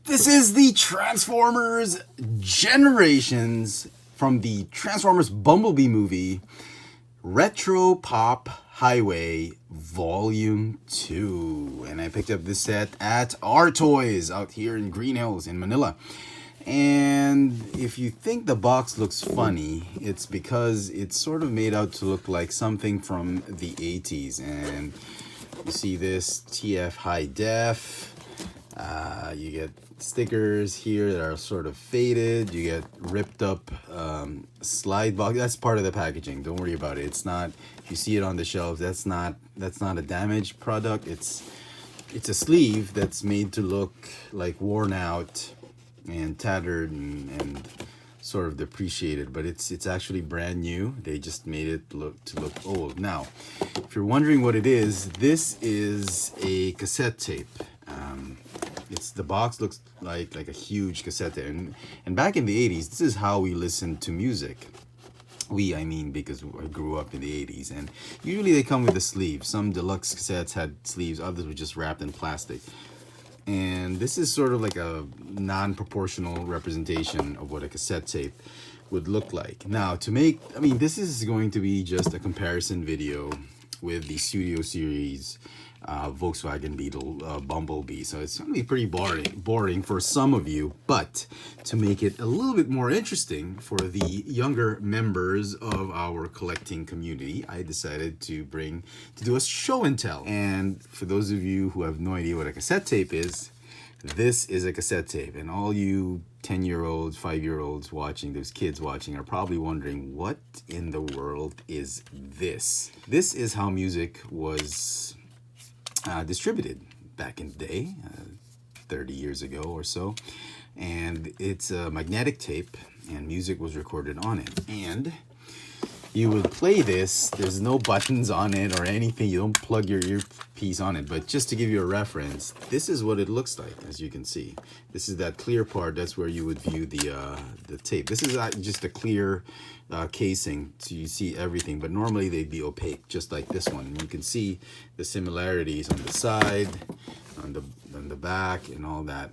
This is the Transformers Generations from the Transformers Bumblebee movie, Retro Pop Highway Volume 2. And I picked up this set at Our Toys out here in Green Hills in Manila. And if you think the box looks funny, it's because it's sort of made out to look like something from the 80s. And you see this TF high def. You get stickers here that are sort of faded. You get ripped up slide box. That's part of the packaging. Don't worry about it. It's not. If you see it on the shelves, that's not a damaged product. It's a sleeve that's made to look like worn out and tattered and sort of depreciated, but it's actually brand new. They just made it look old. Now, if you're wondering what it is, this is a cassette tape. The box looks like a huge cassette tape, and back in the 80s, this is how we listened to music. I mean, because I grew up in the 80s, and usually they come with a sleeve. Some deluxe cassettes had sleeves, others were just wrapped in plastic. And this is sort of like a non-proportional representation of what a cassette tape would look like. Now, this is going to be just a comparison video with the Studio Series Volkswagen Beetle Bumblebee. So it's going to be pretty boring for some of you, but to make it a little bit more interesting for the younger members of our collecting community, I decided to do a show and tell. And for those of you who have no idea what a cassette tape is, this is a cassette tape. And all you 10-year-olds, 5-year-olds watching, those kids watching, are probably wondering, what in the world is this? This is how music was distributed back in the day, 30 years ago or so. And it's a magnetic tape, and music was recorded on it. And you would play this. There's no buttons on it or anything. You don't plug your earpiece on it. But just to give you a reference, this is what it looks like, as you can see. This is that clear part. That's where you would view the tape. This is just a clear casing, so you see everything. But normally they'd be opaque, just like this one. And you can see the similarities on the side, on the back, and all that.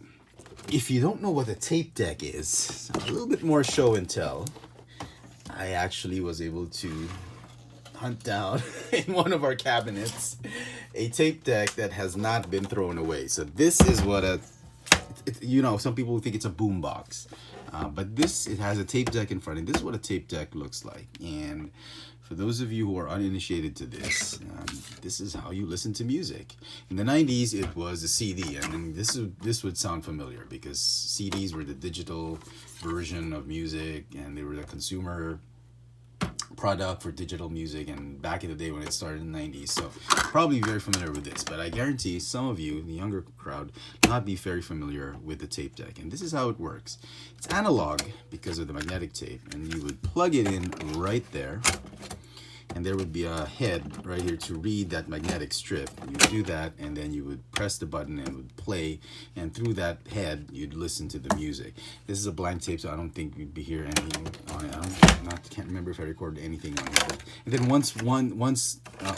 If you don't know what a tape deck is, a little bit more show and tell. I actually was able to hunt down in one of our cabinets a tape deck that has not been thrown away. So this is what some people think it's a boombox, but it has a tape deck in front, and this is what a tape deck looks like. And for those of you who are uninitiated to this, this is how you listen to music. In the 90s, it was a CD, and this would sound familiar because CDs were the digital version of music, and they were the consumer product for digital music, and back in the day when it started in the 90s. So probably very familiar with this, but I guarantee some of you, the younger crowd, not be very familiar with the tape deck. And this is how it works. It's analog because of the magnetic tape, and you would plug it in right there, and there would be a head right here to read that magnetic strip. You do that, and then you would press the button and it would play, and through that head you'd listen to the music. This is a blank tape, so I don't think you'd be hearing anything on it. I can't remember if I recorded anything on it. And then once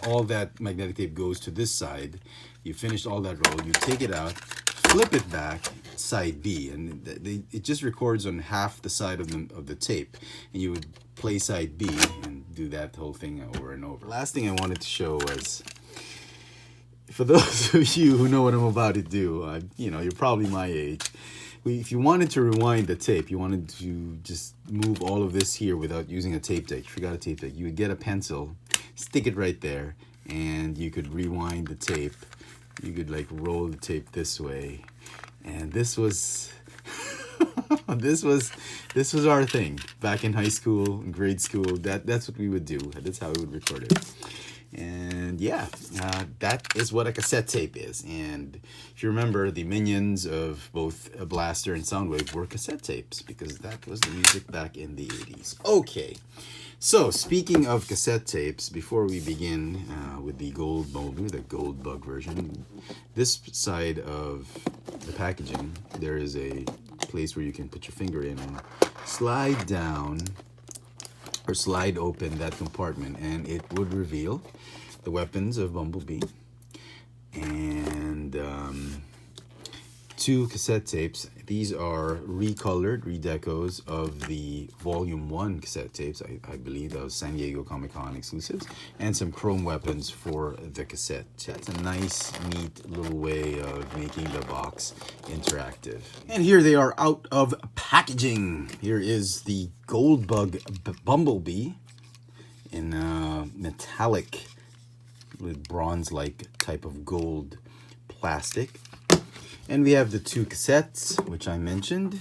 all that magnetic tape goes to this side, you finished all that roll, you take it out, flip it back, side B, and it just records on half the side of the tape, and you would play side B and do that whole thing over and over. Last thing I wanted to show was, for those of you who know what I'm about to do, you're probably my age. If you wanted to rewind the tape, you wanted to just move all of this here without using a tape deck, you forgot a tape deck, you would get a pencil, stick it right there, and you could rewind the tape. You could roll the tape this way, and this was this was our thing back in high school, in grade school. That's what we would do. That's how we would record it. And yeah, that is what a cassette tape is. And if you remember, the minions of both a Blaster and Soundwave were cassette tapes, because that was the music back in the 80s. Okay, so speaking of cassette tapes, before we begin with the gold bug version, this side of the packaging, there is a place where you can put your finger in and slide down or slide open that compartment, and it would reveal the weapons of Bumblebee. And two cassette tapes. These are recolored redecos of the Volume 1 cassette tapes. I believe those San Diego Comic-Con exclusives. And some chrome weapons for the cassette. That's a nice, neat little way of making the box interactive. And here they are out of packaging. Here is the Goldbug Bumblebee in metallic with bronze-like type of gold plastic. And we have the two cassettes, which I mentioned,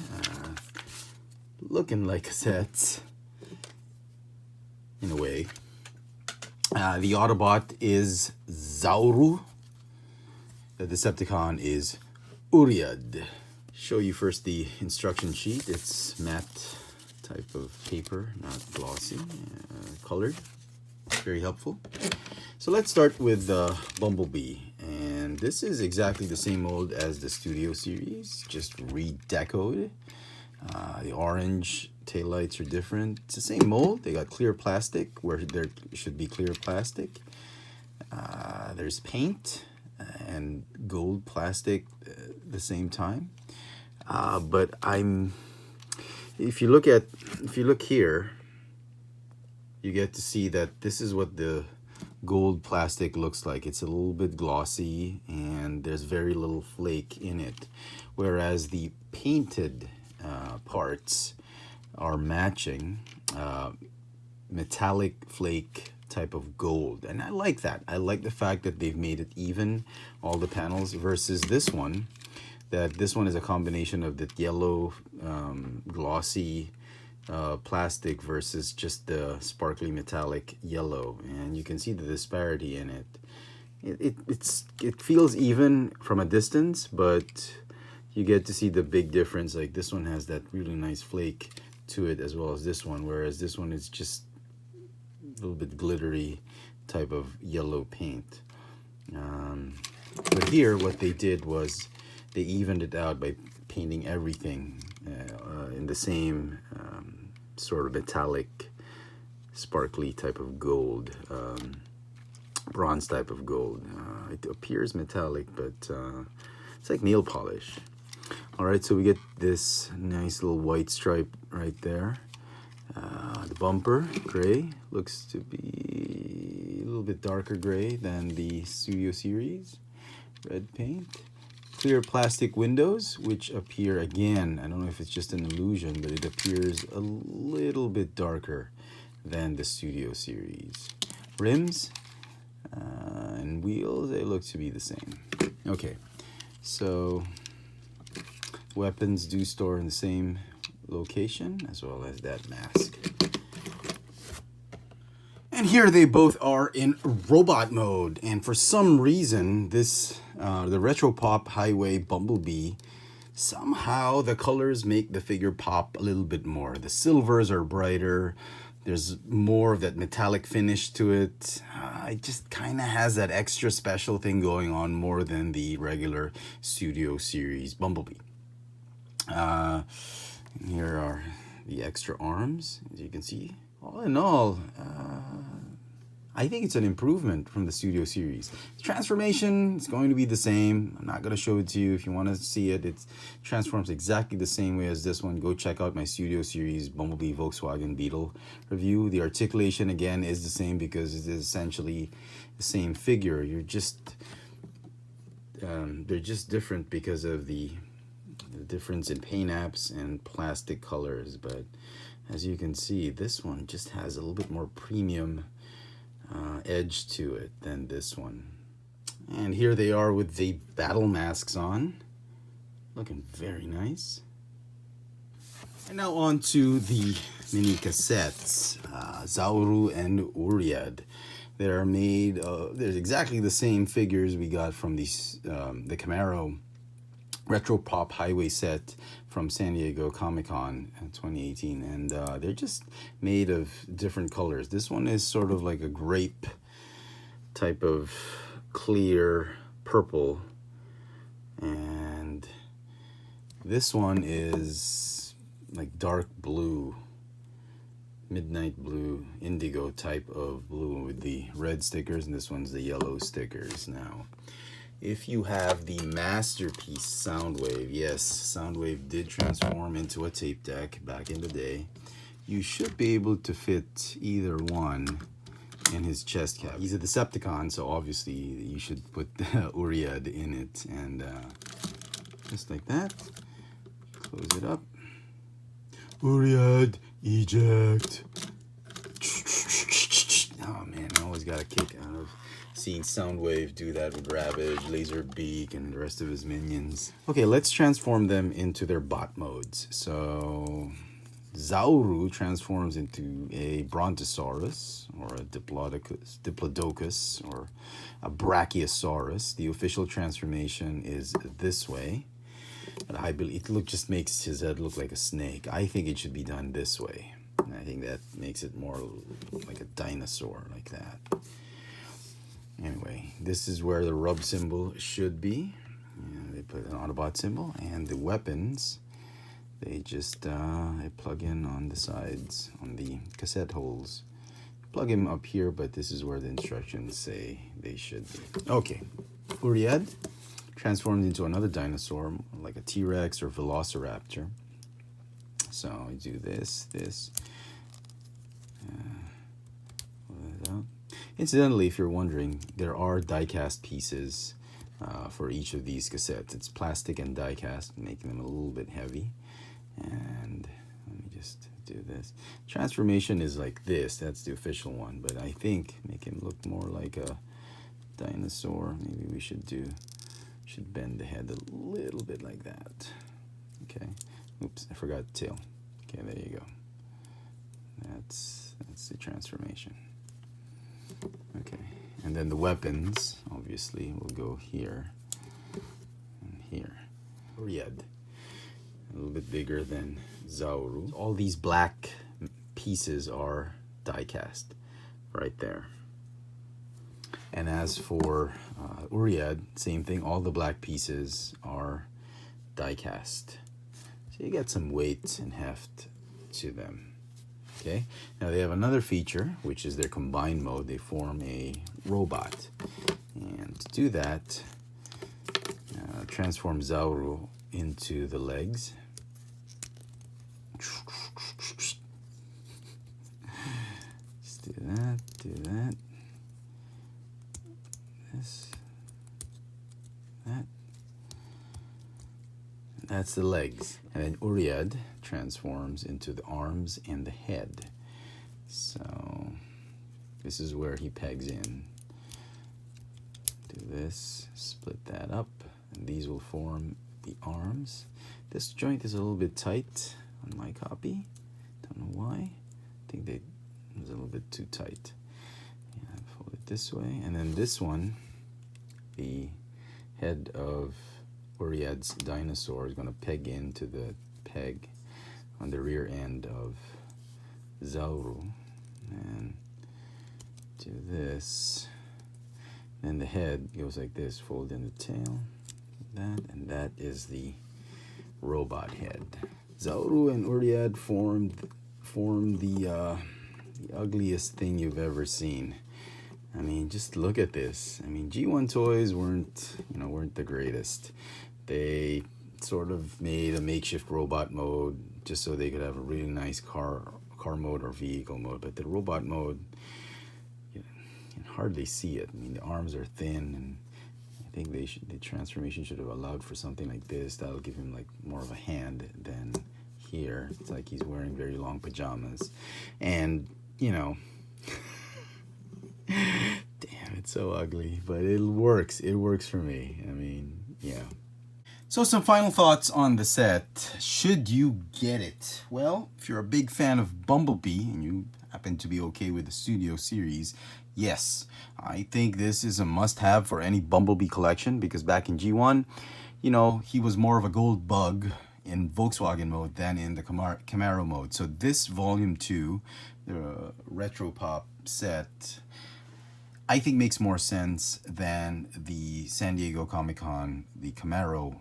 looking like cassettes in a way. The Autobot is Zairu. The Decepticon is Uriad. Show you first the instruction sheet. It's matte type of paper, not glossy, colored. Very helpful. So let's start with Bumblebee. And this is exactly the same mold as the Studio Series, just redecoed. The orange taillights are different. It's the same mold. They got clear plastic where there should be clear plastic. There's paint and gold plastic at the same time. But if you look here, you get to see that this is what the gold plastic looks like. It's a little bit glossy and there's very little flake in it, whereas the painted parts are matching metallic flake type of gold, and I like that. I like the fact that they've made it even, all the panels, versus this one, that this one is a combination of the yellow glossy plastic versus just the sparkly metallic yellow, and you can see the disparity in it. It feels even from a distance, but you get to see the big difference. Like this one has that really nice flake to it as well as this one, whereas this one is just a little bit glittery type of yellow paint. But here what they did was they evened it out by painting everything in the same sort of metallic, sparkly type of gold, bronze type of gold. It appears metallic, but it's like nail polish. All right, so we get this nice little white stripe right there. The bumper, gray, looks to be a little bit darker gray than the Studio Series. Red paint. Clear plastic windows, which appear again, I don't know if it's just an illusion, but it appears a little bit darker than the Studio Series. Rims and wheels, they look to be the same. Okay, so weapons do store in the same location, as well as that mask. And here they both are in robot mode, and for some reason this the Retro Pop Highway Bumblebee, somehow the colors make the figure pop a little bit more. The silvers are brighter, there's more of that metallic finish to it. It just kind of has that extra special thing going on more than the regular Studio Series Bumblebee. Here are the extra arms, as you can see. All in all, I think it's an improvement from the Studio Series. The transformation is going to be the same. I'm not going to show it to you. If you want to see it, it transforms exactly the same way as this one. Go check out my Studio Series Bumblebee Volkswagen Beetle review. The articulation, again, is the same because it is essentially the same figure. You're just, they're just different because of the difference in paint apps and plastic colors. But as you can see, this one just has a little bit more premium edge to it than this one. And here they are with the battle masks on, looking very nice. And now on to the mini cassettes, Zairu and Uriad. They're made there's exactly the same figures we got from the Camaro Retro Pop Highway set from San Diego Comic-Con in 2018, and they're just made of different colors. This one is sort of like a grape type of clear purple, and this one is like dark blue, midnight blue, indigo type of blue with the red stickers, and this one's the yellow stickers. Now if you have the masterpiece Soundwave, yes, Soundwave did transform into a tape deck back in the day, you should be able to fit either one in his chest cavity. He's a Decepticon, so obviously you should put the uriad in it, and just like that, close it up. Uriad, eject. Oh man, I always got a kick out of seeing Soundwave do that with Ravage, Laserbeak, and the rest of his minions. Okay, let's transform them into their bot modes. So Zairu transforms into a Brontosaurus, or a Diplodocus, or a Brachiosaurus. The official transformation is this way. But I believe it just makes his head look like a snake. I think it should be done this way. And I think that makes it more like a dinosaur, like that. Anyway, this is where the rub symbol should be. They put an Autobot symbol, and the weapons, they just they plug in on the sides, on the cassette holes. Plug him up here, but this is where the instructions say they should be. Okay, Uriad transformed into another dinosaur, like a T-Rex or Velociraptor. So I do this. Incidentally, if you're wondering, there are die-cast pieces for each of these cassettes. It's plastic and die-cast, making them a little bit heavy. And let me just do this. Transformation is like this. That's the official one. But I think make him look more like a dinosaur. Maybe we should bend the head a little bit like that. Okay. Oops, I forgot the tail. Okay, there you go. That's the transformation. Okay, and then the weapons obviously will go here and here. Uriad, a little bit bigger than Zairu. All these black pieces are die cast right there. And as for Uriad, same thing. All the black pieces are die cast. So you get some weight and heft to them. Okay, now they have another feature, which is their combined mode. They form a robot, and to do that, transform Zairu into the legs. Just do that, this, that. That's the legs. And then Uriad transforms into the arms and the head. So this is where he pegs in. Do this, split that up, and these will form the arms. This joint is a little bit tight on my copy. Don't know why. I think it was a little bit too tight. Yeah, fold it this way. And then this one, the head of Uriad's dinosaur, is going to peg into the peg on the rear end of Zairu, and do this. Then the head goes like this, fold in the tail, and that is the robot head. Zairu and Uriad form the ugliest thing you've ever seen. I mean, just look at this. I mean, G1 toys weren't the greatest. They sort of made a makeshift robot mode just so they could have a really nice car mode or vehicle mode. But the robot mode, you can hardly see it. I mean, the arms are thin, and I think the transformation should have allowed for something like this. That'll give him like more of a hand than here. It's like he's wearing very long pajamas, and damn, it's so ugly, but it works. It works for me. I mean, yeah. So some final thoughts on the set. Should you get it? Well, if you're a big fan of Bumblebee and you happen to be okay with the Studio series, yes, I think this is a must-have for any Bumblebee collection, because back in G1, he was more of a gold bug in Volkswagen mode than in the Camaro mode. So this Volume 2, the Retro Pop set, I think makes more sense than the San Diego Comic-Con, the Camaro,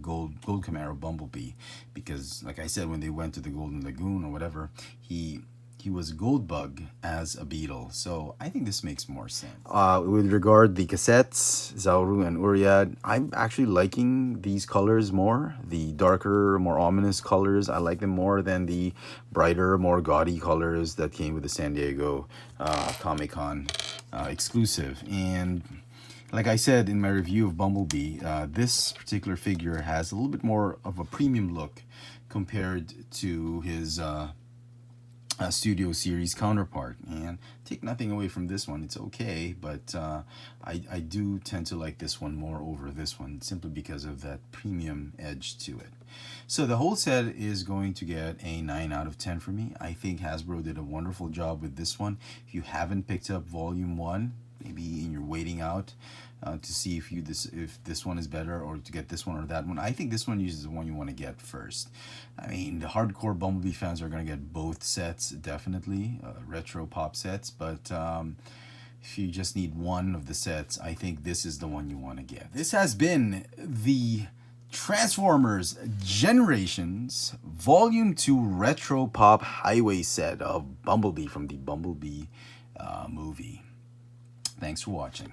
gold Camaro Bumblebee, because like I said, when they went to the Golden Lagoon or whatever, he he was Goldbug as a Beetle. So I think this makes more sense. With regard the cassettes, Zairu and Uriad, I'm actually liking these colors more. The darker, more ominous colors, I like them more than the brighter, more gaudy colors that came with the San Diego Comic-Con exclusive. And like I said in my review of Bumblebee, this particular figure has a little bit more of a premium look compared to his Studio Series counterpart. And take nothing away from this one, it's okay, but I do tend to like this one more over this one simply because of that premium edge to it. So the whole set is going to get a 9 out of 10 for me. I think Hasbro did a wonderful job with this one. If you haven't picked up Volume 1, maybe you're waiting out to see if this one is better, or to get this one or that one, I think this one is the one you want to get first. I mean, the hardcore Bumblebee fans are going to get both sets, definitely, retro pop sets, but if you just need one of the sets, I think this is the one you want to get. This has been the Transformers Generations Volume 2 Retro Pop Highway set of Bumblebee from the Bumblebee movie. Thanks for watching.